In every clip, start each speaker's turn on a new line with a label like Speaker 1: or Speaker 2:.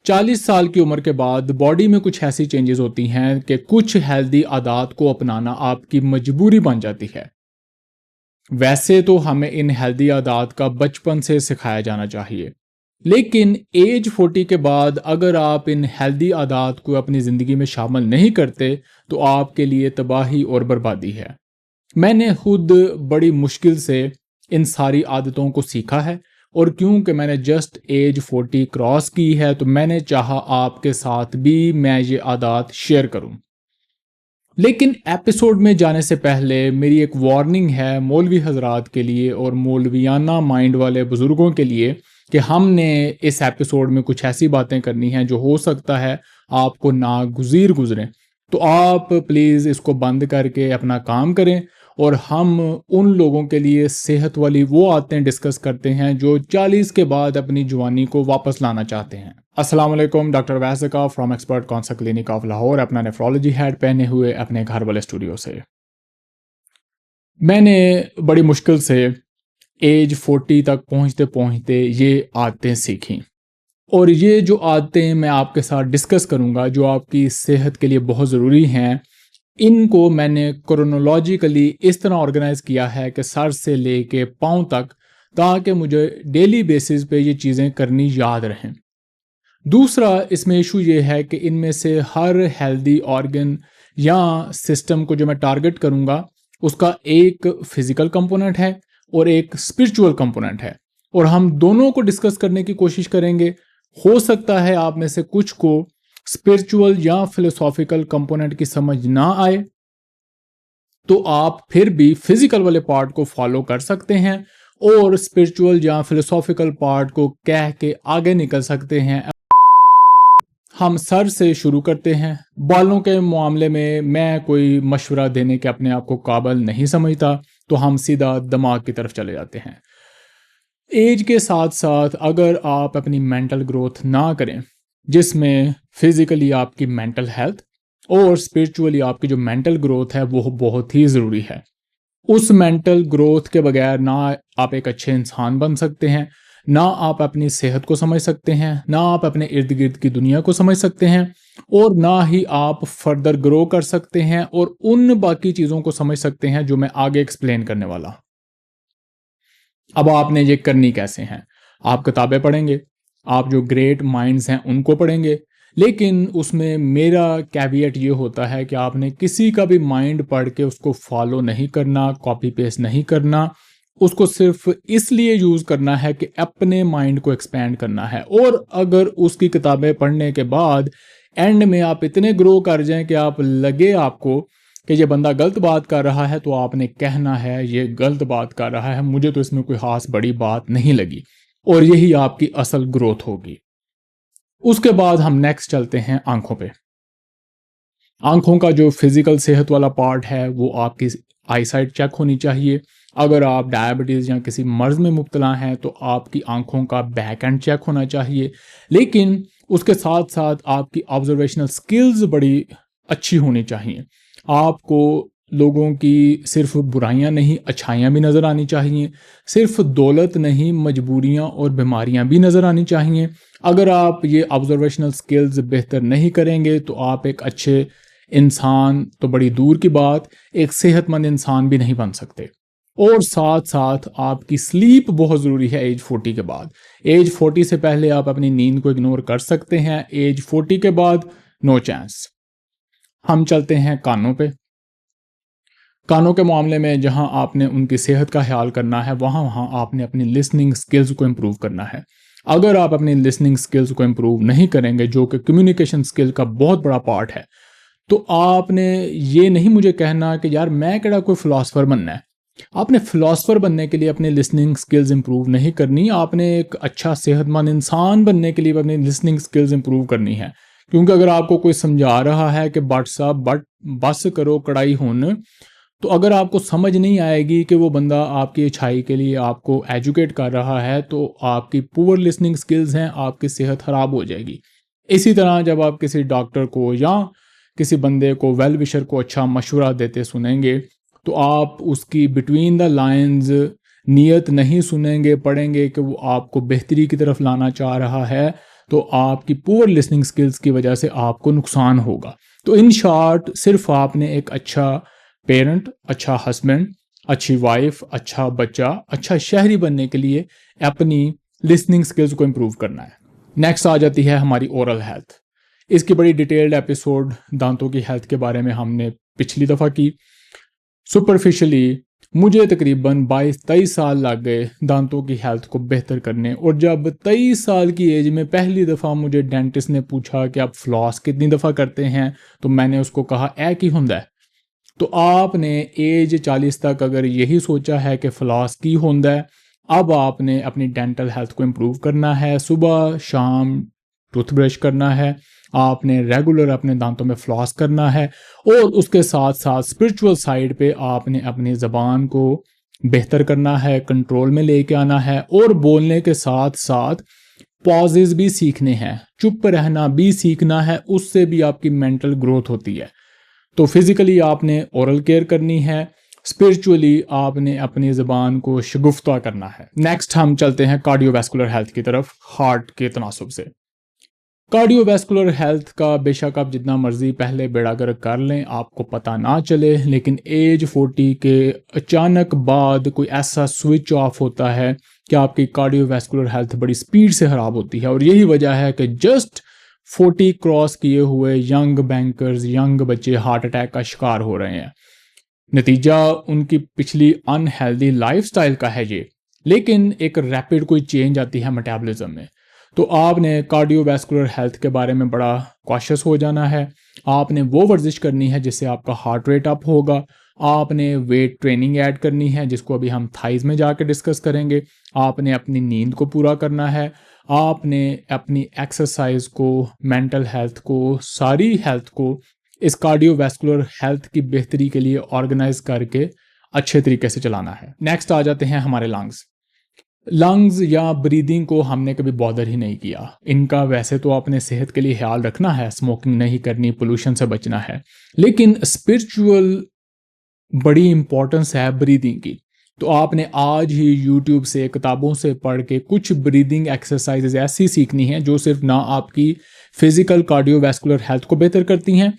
Speaker 1: 40 साल की उम्र के बाद बॉडी में कुछ ऐसी चेंजेस होती हैं कि कुछ हेल्दी आदत को अपनाना आपकी मजबूरी बन जाती है। वैसे तो हमें इन हेल्दी आदत का बचपन से सिखाया जाना चाहिए, लेकिन एज 40 के बाद अगर आप इन हेल्दी आदत को अपनी ज़िंदगी में शामिल नहीं करते तो आपके लिए तबाही और बर्बादी है। मैंने खुद बड़ी मुश्किल से इन सारी आदतों को सीखा है, और क्योंकि मैंने जस्ट एज 40 क्रॉस की है तो मैंने चाहा आपके साथ भी मैं ये आदत शेयर करूं। लेकिन एपिसोड में जाने से पहले मेरी एक वार्निंग है मौलवी हजरात के लिए और मौलवियाना माइंड वाले बुज़ुर्गों के लिए कि हमने इस एपिसोड में कुछ ऐसी बातें करनी हैं जो हो सकता है आपको नागुज़ीर गुजरें। तो आप प्लीज़ इसको बंद करके अपना काम करें, और हम उन लोगों के लिए सेहत वाली वो आदतें डिस्कस करते हैं जो 40 के बाद अपनी जवानी को वापस लाना चाहते हैं। अस्सलाम वालेकुम, डॉक्टर वैज़का from expert consult clinic of Lahore, अपना नेफ्रोलॉजी हेड पहने हुए अपने घर वाले स्टूडियो से। मैंने बड़ी मुश्किल से एज 40 तक पहुंचते पहुंचते ये आदतें सीखी, और ये जो आदतें मैं आपके साथ डिस्कस करूंगा जो आपकी सेहत के लिए बहुत ज़रूरी हैं, इनको मैंने क्रोनोलॉजिकली इस तरह ऑर्गेनाइज किया है कि सर से लेके पाँव तक, ताकि मुझे डेली बेसिस पे ये चीज़ें करनी याद रहें। दूसरा इसमें इशू ये है कि इनमें से हर हेल्दी ऑर्गन या सिस्टम को जो मैं टारगेट करूँगा उसका एक फिज़िकल कंपोनेंट है और एक स्पिरिचुअल कंपोनेंट है, और हम दोनों को डिस्कस करने की कोशिश करेंगे। हो सकता है आप में से कुछ को स्पिरिचुअल या फिलोसॉफिकल कंपोनेंट की समझ ना आए, तो आप फिर भी फिजिकल वाले पार्ट को फॉलो कर सकते हैं और स्पिरिचुअल या फिलोसॉफिकल पार्ट को कह के आगे निकल सकते हैं। हम सर से शुरू करते हैं। बालों के मामले में मैं कोई मशवरा देने के अपने आप को काबिल नहीं समझता, तो हम सीधा दिमाग की तरफ चले जाते हैं। एज के साथ साथ अगर आप अपनी मेंटल ग्रोथ ना करें, जिसमें फिजिकली आपकी मेंटल हेल्थ और स्पिरिचुअली आपकी जो मेंटल ग्रोथ है वो बहुत ही ज़रूरी है। उस मेंटल ग्रोथ के बगैर ना आप एक अच्छे इंसान बन सकते हैं, ना आप अपनी सेहत को समझ सकते हैं, ना आप अपने इर्द गिर्द की दुनिया को समझ सकते हैं, और ना ही आप फर्दर ग्रो कर सकते हैं और उन बाकी चीज़ों को समझ सकते हैं जो मैं आगे एक्सप्लेन करने वाला। अब आपने ये करनी कैसे हैं? आप किताबें पढ़ेंगे, आप जो ग्रेट माइंड्स हैं उनको पढ़ेंगे, लेकिन उसमें मेरा कैविएट ये होता है कि आपने किसी का भी माइंड पढ़ के उसको फॉलो नहीं करना, कॉपी पेस्ट नहीं करना। उसको सिर्फ इसलिए यूज़ करना है कि अपने माइंड को एक्सपैंड करना है, और अगर उसकी किताबें पढ़ने के बाद एंड में आप इतने ग्रो कर जाएं कि आप लगे आपको कि ये बंदा गलत बात कर रहा है, तो आपने कहना है ये गलत बात कर रहा है, मुझे तो इसमें कोई खास बड़ी बात नहीं लगी, और यही आपकी असल ग्रोथ होगी। उसके बाद हम नेक्स्ट चलते हैं आंखों पे। आंखों का जो फिजिकल सेहत वाला पार्ट है वो आपकी आईसाइट चेक होनी चाहिए। अगर आप डायबिटीज़ या किसी मर्ज़ में मुब्तला हैं तो आपकी आंखों का बैक एंड चेक होना चाहिए, लेकिन उसके साथ साथ आपकी ऑब्जर्वेशनल स्किल्स बड़ी अच्छी होनी चाहिए। आपको लोगों की सिर्फ बुराइयां नहीं, अच्छाइयां भी नज़र आनी चाहिए। सिर्फ दौलत नहीं, मजबूरियां और बीमारियां भी नज़र आनी चाहिए। अगर आप ये ऑब्जर्वेशनल स्किल्स बेहतर नहीं करेंगे तो आप एक अच्छे इंसान तो बड़ी दूर की बात, एक सेहतमंद इंसान भी नहीं बन सकते। और साथ साथ आपकी स्लीप बहुत ज़रूरी है एज 40 के बाद। एज 40 से पहले आप अपनी नींद को इग्नोर कर सकते हैं, एज 40 के बाद नो चांस। हम चलते हैं कानों पे। कानों के मामले में जहां आपने उनकी सेहत का ख्याल करना है, वहां वहां आपने अपनी लिसनिंग स्किल्स को इम्प्रूव करना है। अगर आप अपनी लिसनिंग स्किल्स को इम्प्रूव नहीं करेंगे, जो कि कम्युनिकेशन स्किल का बहुत बड़ा पार्ट है, तो आपने ये नहीं मुझे कहना कि यार मैं केड़ा कोई फ़िलासफ़र बनना है। आपने फ़िलासफ़र बनने के लिए अपनी लिसनिंग स्किल्स इम्प्रूव नहीं करनी, आपने एक अच्छा सेहतमंद इंसान बनने के लिए अपनी लिसनिंग स्किल्स इम्प्रूव करनी है। क्योंकि अगर आपको कोई समझा रहा है कि बट साहब बट बस करो कड़ाई हुन, तो अगर आपको समझ नहीं आएगी कि वो बंदा आपकी अच्छाई के लिए आपको एजुकेट कर रहा है, तो आपकी पुअर लिसनिंग स्किल्स हैं, आपकी सेहत ख़राब हो जाएगी। इसी तरह जब आप किसी डॉक्टर को या किसी बंदे को, वेल विशर को अच्छा मशवरा देते सुनेंगे, तो आप उसकी बिटवीन द लाइंस नीयत नहीं सुनेंगे, पढ़ेंगे कि वो आपको बेहतरी की तरफ लाना चाह रहा है, तो आपकी पुअर लिसनिंग स्किल्स की वजह से आपको नुकसान होगा। तो इन शॉर्ट सिर्फ आपने एक अच्छा पेरेंट, अच्छा हस्बैंड, अच्छी वाइफ, अच्छा बच्चा, अच्छा शहरी बनने के लिए अपनी लिसनिंग स्किल्स को इम्प्रूव करना है। नेक्स्ट आ जाती है हमारी ओरल हेल्थ। इसकी बड़ी डिटेल्ड एपिसोड दांतों की हेल्थ के बारे में हमने पिछली दफ़ा की। सुपरफिशली मुझे तकरीबन 22-23 साल लग गए दांतों की हेल्थ को बेहतर करने, और जब 23 साल की एज में पहली दफ़ा मुझे डेंटिस्ट ने पूछा कि आप फ्लॉस कितनी दफ़ा करते हैं, तो मैंने उसको कहा एक ही होंदा है। तो आपने एज 40 तक अगर यही सोचा है कि फ्लॉस की होंदा है, अब आपने अपनी डेंटल हेल्थ को इम्प्रूव करना है। सुबह शाम टूथब्रश करना है, आपने रेगुलर अपने दांतों में फ्लॉस करना है, और उसके साथ साथ स्पिरिचुअल साइड पे आपने अपनी ज़बान को बेहतर करना है, कंट्रोल में लेके आना है, और बोलने के साथ साथ पॉजेज भी सीखने हैं, चुप रहना भी सीखना है, उससे भी आपकी मेंटल ग्रोथ होती है। तो फिजिकली आपने ओरल केयर करनी है, स्पिरिचुअली आपने अपनी ज़बान को शगुफ्ता करना है। नेक्स्ट हम चलते हैं कार्डियोवैस्कुलर हेल्थ की तरफ, हार्ट के तनासुब से। कार्डियोवैस्कुलर हेल्थ का बेशक आप जितना मर्जी पहले बेड़ा गर्क कर लें, आपको पता ना चले, लेकिन एज 40 के अचानक बाद कोई ऐसा स्विच ऑफ होता है कि आपकी कार्डियोवैस्कुलर हेल्थ बड़ी स्पीड से ख़राब होती है। और यही वजह है कि जस्ट 40 क्रॉस किए हुए यंग बैंकर्स, यंग बच्चे हार्ट अटैक का शिकार हो रहे हैं। नतीजा उनकी पिछली अनहेल्दी लाइफस्टाइल का है ये, लेकिन एक रैपिड कोई चेंज आती है मेटाबॉलिज्म में। तो आपने कार्डियोवैस्कुलर हेल्थ के बारे में बड़ा कॉशियस हो जाना है। आपने वो वर्जिश करनी है जिससे आपका हार्ट रेट अप होगा। आपने वेट ट्रेनिंग ऐड करनी है, जिसको अभी हम थाइज में जाके डिस्कस करेंगे। आपने अपनी नींद को पूरा करना है। आपने अपनी एक्सरसाइज को, मेंटल हेल्थ को, सारी हेल्थ को इस कार्डियोवैस्कुलर हेल्थ की बेहतरी के लिए ऑर्गेनाइज करके अच्छे तरीके से चलाना है। नेक्स्ट आ जाते हैं हमारे लंग्स या ब्रीदिंग को हमने कभी बॉदर ही नहीं किया। इनका वैसे तो अपने सेहत के लिए ख्याल रखना है, स्मोकिंग नहीं करनी, पोल्यूशन से बचना है, लेकिन स्पिरिचुअल बड़ी इंपॉर्टेंस है ब्रीदिंग की। तो आपने आज ही यूट्यूब से, किताबों से पढ़ के कुछ ब्रीदिंग एक्सरसाइजेज ऐसी सीखनी है जो सिर्फ ना आपकी फिजिकल कार्डियोवैस्कुलर हेल्थ को बेहतर करती हैं,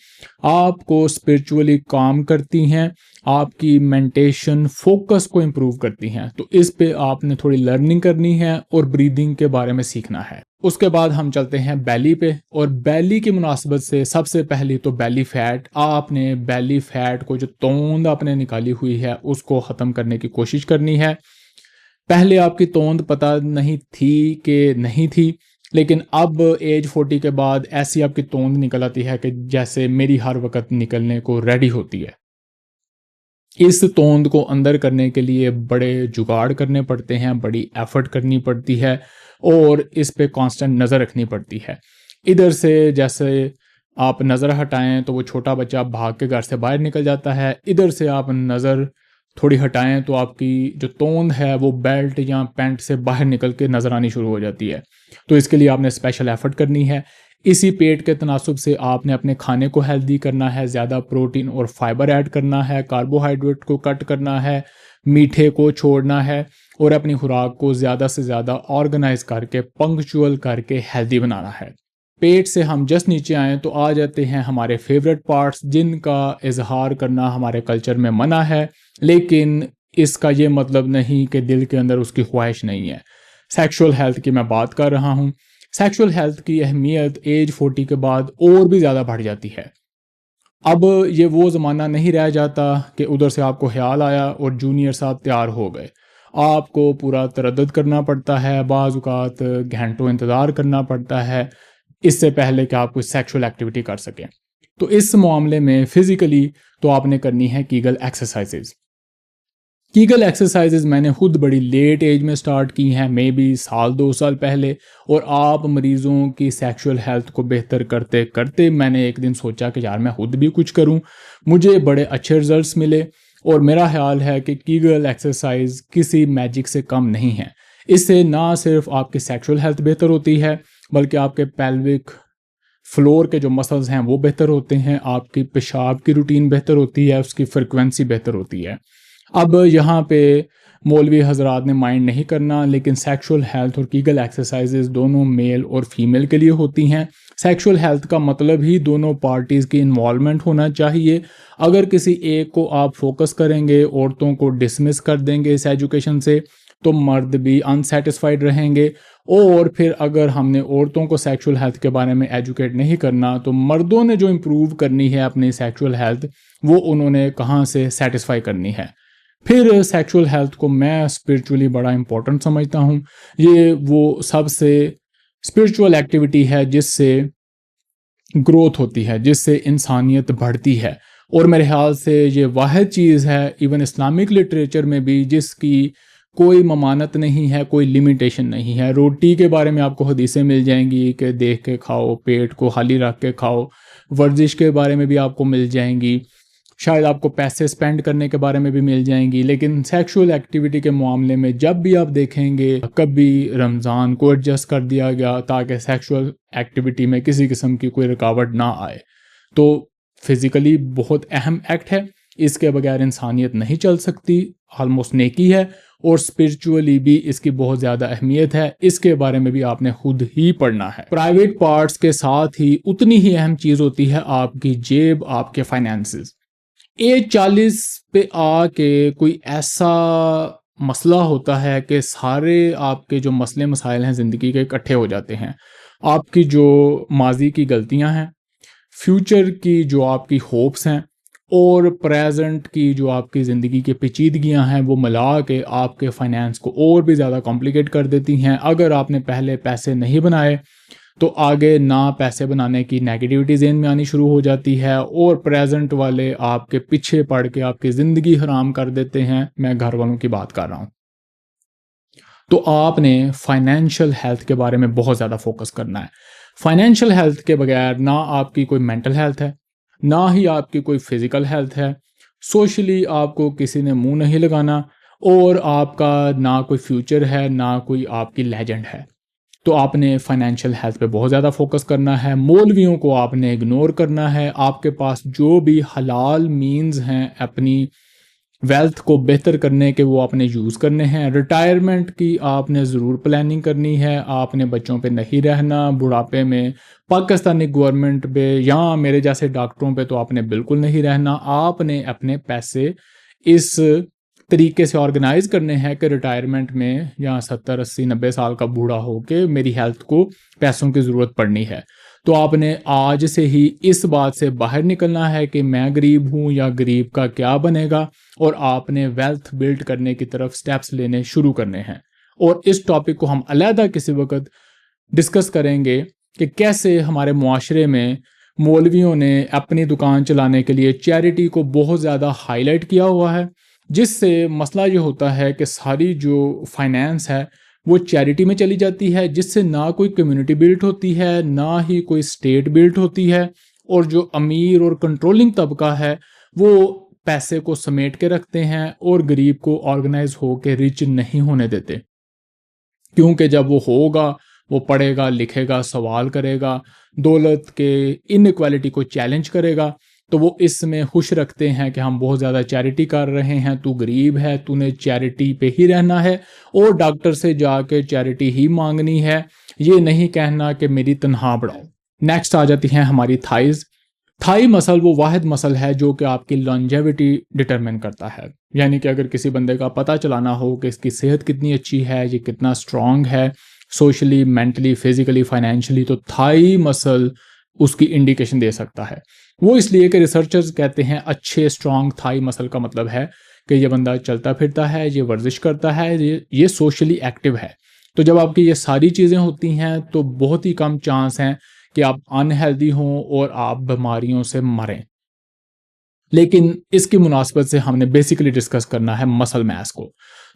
Speaker 1: आपको स्पिरिचुअली काम करती हैं, आपकी मेंटेशन फोकस को इम्प्रूव करती हैं। तो इस पे आपने थोड़ी लर्निंग करनी है और ब्रीदिंग के बारे में सीखना है। उसके बाद हम चलते हैं बैली पे, और बैली की मुनासबत से सबसे पहली तो बैली फैट। आपने बैली फैट को, जो तोंद आपने निकाली हुई है, उसको ख़त्म करने की कोशिश करनी है। पहले आपकी तोंद पता नहीं थी कि नहीं थी, लेकिन अब एज 40 के बाद ऐसी आपकी तोंद निकल आती है कि जैसे मेरी हर वक्त निकलने को रेडी होती है। इस तोंद को अंदर करने के लिए बड़े जुगाड़ करने पड़ते हैं, बड़ी एफर्ट करनी पड़ती है, और इस पे कांस्टेंट नज़र रखनी पड़ती है। इधर से जैसे आप नज़र हटाएं तो वो छोटा बच्चा भाग के घर से बाहर निकल जाता है, इधर से आप नज़र थोड़ी हटाएं तो आपकी जो तोंद है वो बेल्ट या पैंट से बाहर निकल के नज़र आनी शुरू हो जाती है। तो इसके लिए आपने स्पेशल एफर्ट करनी है। इसी पेट के तनासुब से आपने अपने खाने को हेल्दी करना है, ज़्यादा प्रोटीन और फाइबर ऐड करना है, कार्बोहाइड्रेट को कट करना है, मीठे को छोड़ना है, और अपनी खुराक को ज़्यादा से ज़्यादा ऑर्गेनाइज करके, पंक्चुअल करके हेल्दी बनाना है। पेट से हम जस्ट नीचे आएँ तो आ जाते हैं हमारे फेवरेट पार्ट्स, जिनका इजहार करना हमारे कल्चर में मना है, लेकिन इसका ये मतलब नहीं कि दिल के अंदर उसकी ख्वाहिश नहीं है। सेक्सुअल हेल्थ की मैं बात कर रहा हूँ। सेक्सुअल हेल्थ की अहमियत एज 40 के बाद और भी ज़्यादा बढ़ जाती है। अब ये वो ज़माना नहीं रह जाता कि उधर से आपको ख्याल आया और जूनियर साहब तैयार हो गए। आपको पूरा तरद्दुद करना पड़ता है, बाज़ औक़ात घंटों इंतज़ार करना पड़ता है, इससे पहले कि आप कोई सेक्सुअल एक्टिविटी कर सकें। तो इस मामले में फ़िज़िकली तो आपने करनी है कीगल एक्सरसाइजेज़। कीगल एक्सरसाइजेज मैंने खुद बड़ी लेट एज में स्टार्ट की हैं, मे बी 1-2 साल पहले, और आप मरीज़ों की सेक्सुअल हेल्थ को बेहतर करते करते मैंने एक दिन सोचा कि यार मैं खुद भी कुछ करूं। मुझे बड़े अच्छे रिजल्ट्स मिले, और मेरा ख्याल है कि कीगल एक्सरसाइज किसी मैजिक से कम नहीं है। इससे ना सिर्फ आपकी सेक्सुअल हेल्थ बेहतर होती है, बल्कि आपके पेल्विक फ्लोर के जो मसल्स हैं वो बेहतर होते हैं, आपकी पेशाब की रूटीन बेहतर होती है, उसकी फ्रिक्वेंसी बेहतर होती है। अब यहाँ पे मौलवी हजरात ने माइंड नहीं करना, लेकिन सेक्सुअल हेल्थ और कीगल एक्सरसाइजेज दोनों मेल और फीमेल के लिए होती हैं। सेक्सुअल हेल्थ का मतलब ही दोनों पार्टीज़ की इन्वॉल्वमेंट होना चाहिए। अगर किसी एक को आप फोकस करेंगे, औरतों को डिसमिस कर देंगे इस एजुकेशन से, तो मर्द भी अनसेटिस्फाइड रहेंगे। और फिर अगर हमने औरतों को सेक्सुअल हेल्थ के बारे में एजुकेट नहीं करना, तो मर्दों ने जो इम्प्रूव करनी है अपनी सेक्सुअल हेल्थ, वो उन्होंने कहाँ से सेटिस्फाई करनी है। फिर सेक्सुअल हेल्थ को मैं स्पिरिचुअली बड़ा इंपॉर्टेंट समझता हूँ। ये वो सबसे स्पिरिचुअल एक्टिविटी है जिससे ग्रोथ होती है, जिससे इंसानियत बढ़ती है। और मेरे ख्याल से ये वाहिद चीज़ है इवन इस्लामिक लिटरेचर में भी जिसकी कोई ममानत नहीं है, कोई लिमिटेशन नहीं है। रोटी के बारे में आपको हदीसें मिल जाएंगी कि देख के खाओ, पेट को खाली रख के खाओ। वर्जिश के बारे में भी आपको मिल जाएंगी, शायद आपको पैसे स्पेंड करने के बारे में भी मिल जाएंगी। लेकिन सेक्सुअल एक्टिविटी के मामले में जब भी आप देखेंगे, कभी रमज़ान को एडजस्ट कर दिया गया ताकि सेक्सुअल एक्टिविटी में किसी किस्म की कोई रुकावट ना आए। तो फिज़िकली बहुत अहम एक्ट है, इसके बगैर इंसानियत नहीं चल सकती, ऑलमोस्ट नेकी है। और स्पिरिचुअली भी इसकी बहुत ज़्यादा अहमियत है, इसके बारे में भी आपने खुद ही पढ़ना है। प्राइवेट पार्ट्स के साथ ही उतनी ही अहम चीज़ होती है आपकी जेब, आपके फाइनेंसेस। एज 40 पे आके कोई ऐसा मसला होता है कि सारे आपके जो मसले मसाइल हैं ज़िंदगी के इकट्ठे हो जाते हैं। आपकी जो माजी की गलतियां हैं, फ्यूचर की जो आपकी होप्स हैं, और प्रेजेंट की जो आपकी ज़िंदगी की पेचीदगियां हैं, वो मिला के आपके फाइनेंस को और भी ज़्यादा कॉम्प्लिकेट कर देती हैं। अगर आपने पहले पैसे नहीं बनाए तो आगे ना पैसे बनाने की नेगेटिविटी ज़हन में आनी शुरू हो जाती है, और प्रेजेंट वाले आपके पीछे पड़ के आपकी ज़िंदगी हराम कर देते हैं। मैं घर वालों की बात कर रहा हूँ। तो आपने फाइनेंशियल हेल्थ के बारे में बहुत ज़्यादा फोकस करना है। फाइनेंशियल हेल्थ के बगैर ना आपकी कोई मेंटल हेल्थ है, ना ही आपकी कोई फिज़िकल हेल्थ है। सोशली आपको किसी ने मुंह नहीं लगाना, और आपका ना कोई फ्यूचर है, ना कोई आपकी लेजेंड है। तो आपने फाइनेंशियल हेल्थ पे बहुत ज़्यादा फोकस करना है। मौलवियों को आपने इग्नोर करना है। आपके पास जो भी हलाल मीन्स हैं अपनी वेल्थ को बेहतर करने के, वो आपने यूज़ करने हैं। रिटायरमेंट की आपने ज़रूर प्लानिंग करनी है। आपने बच्चों पे नहीं रहना, बुढ़ापे में पाकिस्तानी गवर्नमेंट पे या मेरे जैसे डॉक्टरों पे तो आपने बिल्कुल नहीं रहना। आपने अपने पैसे इस तरीके से ऑर्गेनाइज करने हैं कि रिटायरमेंट में या 70 80 90 साल का बूढ़ा हो के मेरी हेल्थ को पैसों की ज़रूरत पड़नी है। तो आपने आज से ही इस बात से बाहर निकलना है कि मैं गरीब हूँ या गरीब का क्या बनेगा, और आपने वेल्थ बिल्ड करने की तरफ स्टेप्स लेने शुरू करने हैं। और इस टॉपिक को हम अलहदा किसी वक्त डिस्कस करेंगे कि कैसे हमारे मुआशरे में मौलवियों ने अपनी दुकान चलाने के लिए चैरिटी को बहुत ज़्यादा हाईलाइट किया हुआ है, जिससे मसला ये होता है कि सारी जो फाइनेंस है वो चैरिटी में चली जाती है, जिससे ना कोई कम्युनिटी बिल्ट होती है, ना ही कोई स्टेट बिल्ट होती है। और जो अमीर और कंट्रोलिंग तबका है वो पैसे को समेट के रखते हैं और गरीब को ऑर्गेनाइज होकर रिच नहीं होने देते। क्योंकि जब वो होगा, वो पढ़ेगा, लिखेगा, सवाल करेगा, दौलत के इनइक्वालिटी को चैलेंज करेगा, तो वो इसमें खुश रखते हैं कि हम बहुत ज़्यादा चैरिटी कर रहे हैं, तू गरीब है, तूने चैरिटी पे ही रहना है और डॉक्टर से जाके चैरिटी ही मांगनी है, ये नहीं कहना कि मेरी तनख्वाह बढ़ाओ। नेक्स्ट आ जाती हैं हमारी थाइज़। थाई मसल वो वाहिद मसल है जो कि आपकी लॉन्जेविटी डिटरमिन करता है। यानी कि अगर किसी बंदे का पता चलाना हो कि इसकी सेहत कितनी अच्छी है, ये कितना स्ट्रॉन्ग है सोशली, मेंटली, फिजिकली, फाइनेंशियली, तो थाई मसल उसकी इंडिकेशन दे सकता है। वो इसलिए कि रिसर्चर्स कहते हैं अच्छे स्ट्रॉन्ग थाई मसल का मतलब है कि ये बंदा चलता फिरता है, ये वर्जिश करता है, ये सोशली एक्टिव है। तो जब आपकी ये सारी चीज़ें होती हैं तो बहुत ही कम चांस हैं कि आप अनहेल्दी हों और आप बीमारियों से मरें। लेकिन इसकी मुनासबत से हमने बेसिकली डिस्कस करना है मसल मैस को।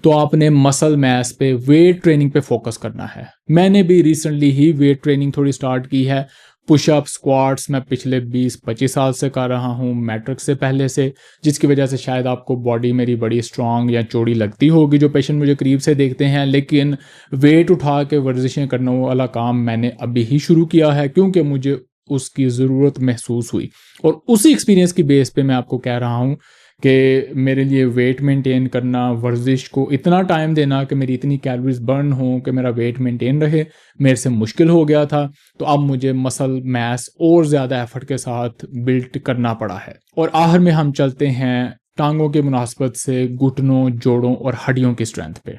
Speaker 1: तो आपने मसल मैस पे, वेट ट्रेनिंग पे फोकस करना है। मैंने भी रिसेंटली ही वेट ट्रेनिंग थोड़ी स्टार्ट की है। पुशअप, स्क्वाट्स मैं पिछले 20-25 साल से कर रहा हूँ, मैट्रिक से पहले से, जिसकी वजह से शायद आपको बॉडी मेरी बड़ी स्ट्रांग या चौड़ी लगती होगी जो पेशेंट मुझे करीब से देखते हैं। लेकिन वेट उठा के वर्जिशें करने वाला काम मैंने अभी ही शुरू किया है क्योंकि मुझे उसकी ज़रूरत महसूस हुई, और उसी एक्सपीरियंस की बेस पे मैं आपको कह रहा हूँ कि मेरे लिए वेट मेंटेन करना, वर्जिश को इतना टाइम देना कि मेरी इतनी कैलोरीज बर्न हो कि मेरा वेट मेंटेन रहे, मेरे से मुश्किल हो गया था। तो अब मुझे मसल मैस और ज़्यादा एफर्ट के साथ बिल्ड करना पड़ा है। और आखिर में हम चलते हैं टांगों के मुनासबत से घुटनों, जोड़ों और हड्डियों की स्ट्रेंथ पे।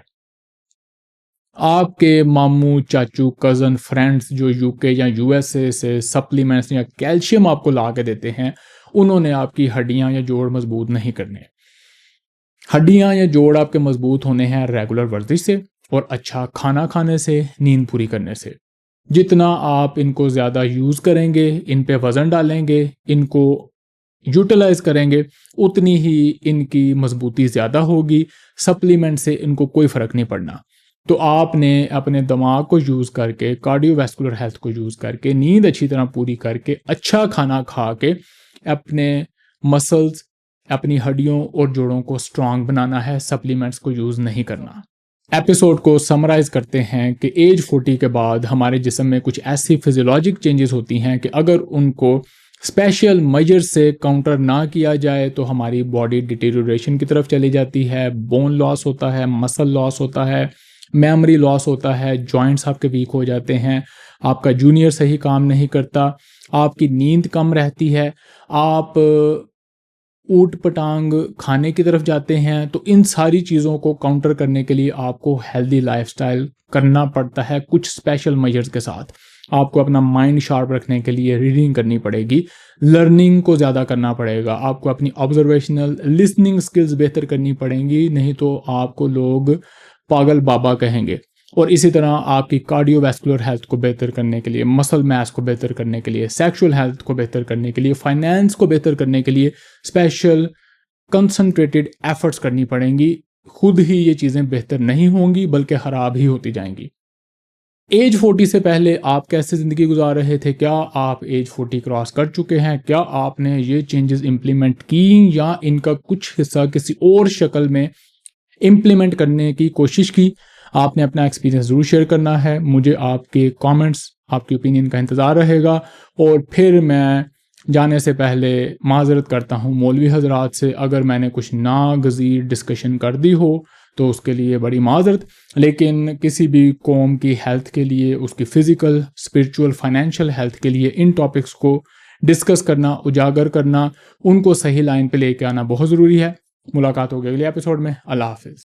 Speaker 1: आपके मामू, चाचू, कज़न, फ्रेंड्स जो यूके या यूएसए से सप्लीमेंट्स या कैल्शियम आपको ला के देते हैं, उन्होंने आपकी हड्डियां या जोड़ मजबूत नहीं करने। हड्डियां या जोड़ आपके मजबूत होने हैं रेगुलर वर्जिश से और अच्छा खाना खाने से, नींद पूरी करने से। जितना आप इनको ज़्यादा यूज़ करेंगे, इन पे वज़न डालेंगे, इनको यूटिलाइज करेंगे, उतनी ही इनकी मजबूती ज़्यादा होगी। सप्लीमेंट से इनको कोई फ़र्क नहीं पड़ना। तो आपने अपने दिमाग को यूज़ करके, कार्डियोवैस्कुलर हेल्थ को यूज़ करके, नींद अच्छी तरह पूरी करके, अच्छा खाना खा के अपने मसल्स, अपनी हड्डियों और जोड़ों को स्ट्रांग बनाना है, सप्लीमेंट्स को यूज़ नहीं करना। एपिसोड को समराइज करते हैं कि एज 40 के बाद हमारे जिस्म में कुछ ऐसी फिजियोलॉजिक चेंजेस होती हैं कि अगर उनको स्पेशल मेजर से काउंटर ना किया जाए तो हमारी बॉडी डिटेरियोरेशन की तरफ चली जाती है। बोन लॉस होता है, मसल लॉस होता है, मेमोरी लॉस होता है, जॉइंट्स आपके वीक हो जाते हैं, आपका जूनियर सही काम नहीं करता, आपकी नींद कम रहती है, आप ऊट पटांग खाने की तरफ जाते हैं। तो इन सारी चीज़ों को काउंटर करने के लिए आपको हेल्दी लाइफस्टाइल करना पड़ता है कुछ स्पेशल मेजर्स के साथ। आपको अपना माइंड शार्प रखने के लिए रीडिंग करनी पड़ेगी, लर्निंग को ज़्यादा करना पड़ेगा, आपको अपनी ऑब्जर्वेशनल लिसनिंग स्किल्स बेहतर करनी पड़ेंगी, नहीं तो आपको लोग पागल बाबा कहेंगे। और इसी तरह आपकी कार्डियोवैस्कुलर हेल्थ को बेहतर करने के लिए, मसल मैस को बेहतर करने के लिए, सेक्सुअल हेल्थ को बेहतर करने के लिए, फाइनेंस को बेहतर करने के लिए स्पेशल कंसंट्रेटेड एफर्ट्स करनी पड़ेंगी। खुद ही ये चीज़ें बेहतर नहीं होंगी बल्कि ख़राब ही होती जाएंगी। एज 40 से पहले आप कैसे ज़िंदगी गुजार रहे थे? क्या आप एज 40 क्रॉस कर चुके हैं? क्या आपने ये चेंजेस इम्प्लीमेंट की या इनका कुछ हिस्सा किसी और शक्ल में इम्प्लीमेंट करने की कोशिश की? आपने अपना एक्सपीरियंस ज़रूर शेयर करना है। मुझे आपके कमेंट्स, आपकी ओपिनियन का इंतज़ार रहेगा। और फिर मैं जाने से पहले माज़रत करता हूँ मौलवी हज़रात से, अगर मैंने कुछ नागज़ीर डिस्कशन कर दी हो तो उसके लिए बड़ी माज़रत। लेकिन किसी भी कौम की हेल्थ के लिए, उसकी फ़िज़िकल, स्पिरिचुअल, फाइनेंशियल हेल्थ के लिए इन टॉपिक्स को डिस्कस करना, उजागर करना, उनको सही लाइन पे लेके आना बहुत ज़रूरी है। मुलाकात होगी अगले एपिसोड में। अल्लाह हाफ़िज़।